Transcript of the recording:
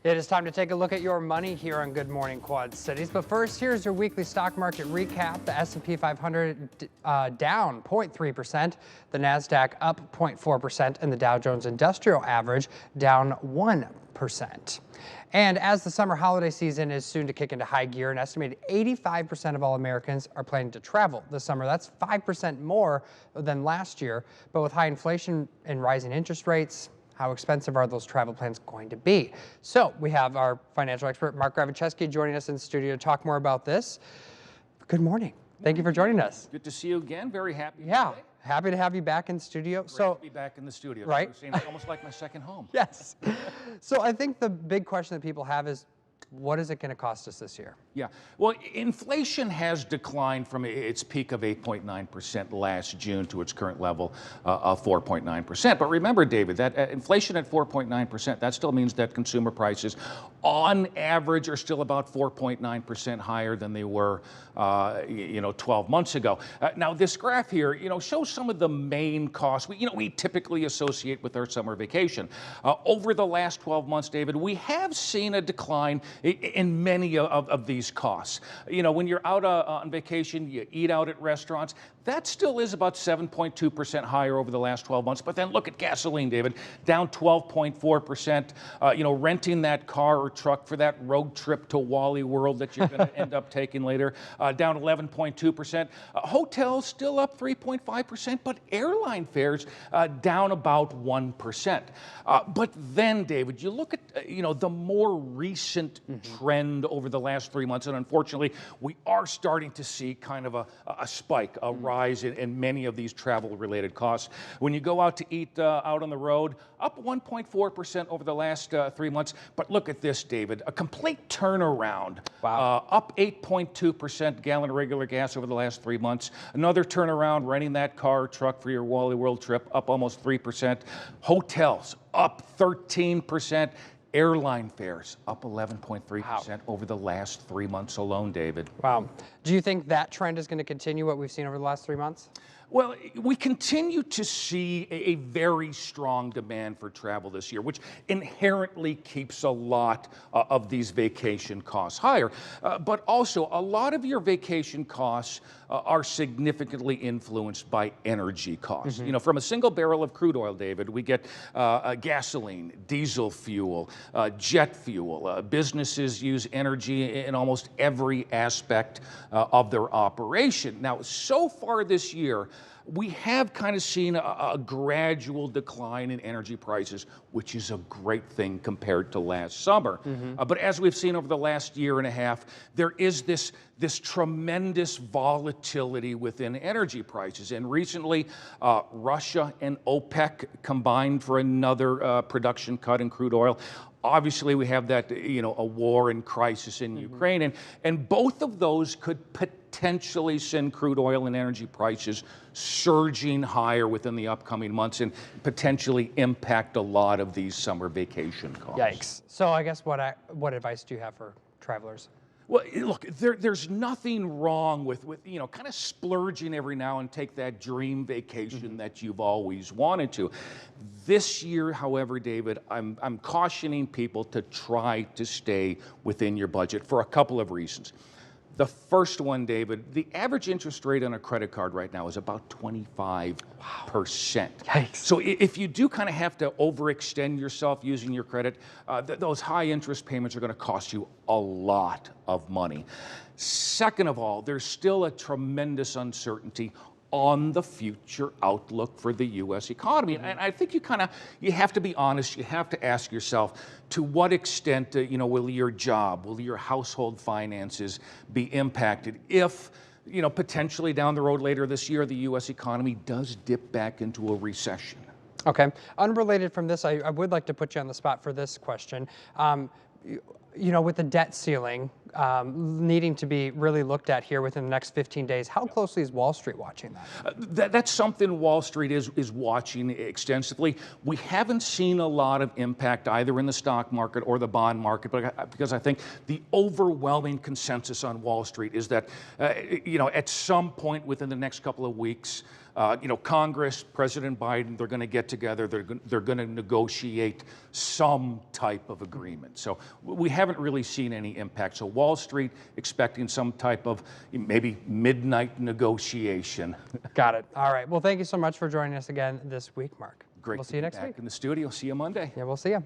It is time to take a look at your money here on Good Morning Quad Cities. But first, here's your weekly stock market recap. The S&P 500 down 0.3%, the NASDAQ up 0.4%, and the Dow Jones Industrial Average down 1%. And as the summer holiday season is soon to kick into high gear, an estimated 85% of all Americans are planning to travel this summer. That's 5% more than last year. But with high inflation and rising interest rates, how expensive are those travel plans going to be? So we have our financial expert, Mark Gravicheski, joining us in the studio to talk more about this. Good morning. Thank you for joining us. Good to see you again. Very happy. Yeah, happy to have you back in studio. Great to be back in the studio. Right? It's almost like my second home. Yes. So I think the big question that people have is, what is it going to cost us this year? Yeah. Well, inflation has declined from its peak of 8.9% last June to its current level of 4.9%. But remember, David, that inflation at 4.9%, that still means that consumer prices on average are still about 4.9% higher than they were 12 months ago. Now, this graph here, shows some of the main costs we typically associate with our summer vacation. Over the last 12 months, David, we have seen a decline in many of these costs. When you're out on vacation, you eat out at restaurants, that still is about 7.2% higher over the last 12 months. But then look at gasoline, David, down 12.4%. Renting that car or truck for that road trip to Wally World that you're going to end up taking later, down 11.2%. Hotels still up 3.5%, but airline fares down about 1%. But then, David, you look at the more recent trend over the last 3 months, and unfortunately, we are starting to see kind of a spike, a rise in many of these travel-related costs. When you go out to eat out on the road, up 1.4% over the last 3 months. But look at this, David, a complete turnaround. Wow. Up 8.2% gallon of regular gas over the last 3 months. Another turnaround, renting that car or truck for your Wally World trip, up almost 3%. Hotels up 13%. Airline fares up 11.3% over the last 3 months alone, David. Wow. Do you think that trend is going to continue, what we've seen over the last 3 months? Well, we continue to see a very strong demand for travel this year, which inherently keeps a lot of these vacation costs higher. But also, a lot of your vacation costs are significantly influenced by energy costs. From a single barrel of crude oil, David, we get gasoline, diesel fuel, jet fuel. Businesses use energy in almost every aspect of their operation. Now, so far this year, we have kind of seen a gradual decline in energy prices, which is a great thing compared to last summer. But as we've seen over the last year and a half, there is this tremendous volatility within energy prices. And recently, Russia and OPEC combined for another production cut in crude oil. Obviously, we have that, a war and crisis in Ukraine, and both of those could potentially send crude oil and energy prices surging higher within the upcoming months and potentially impact a lot of these summer vacation costs. Yikes. So I guess what advice do you have for travelers? Well, look, there's nothing wrong with kind of splurging every now and take that dream vacation that you've always wanted to. This year, however, David, I'm cautioning people to try to stay within your budget for a couple of reasons. The first one, David, the average interest rate on a credit card right now is about 25%. Yikes. So if you do kind of have to overextend yourself using your credit, those high interest payments are going to cost you a lot of money. Second of all, there's still a tremendous uncertainty on the future outlook for the U.S. economy. And I think you have to be honest, you have to ask yourself, to what extent, will your job, will your household finances be impacted if, potentially down the road later this year, the U.S. economy does dip back into a recession? Okay. Unrelated from this, I would like to put you on the spot for this question. With the debt ceiling needing to be really looked at here within the next 15 days, how closely is Wall Street watching that? That's something Wall Street is watching extensively. We haven't seen a lot of impact either in the stock market or the bond market, because I think the overwhelming consensus on Wall Street is that, at some point within the next couple of weeks, Congress, President Biden, they're going to get together. They're going to negotiate some type of agreement. So we haven't really seen any impact. So Wall Street expecting some type of maybe midnight negotiation. Got it. All right. Well, thank you so much for joining us again this week, Mark. Great. We'll see you next week. In the studio. See you Monday. Yeah, we'll see you.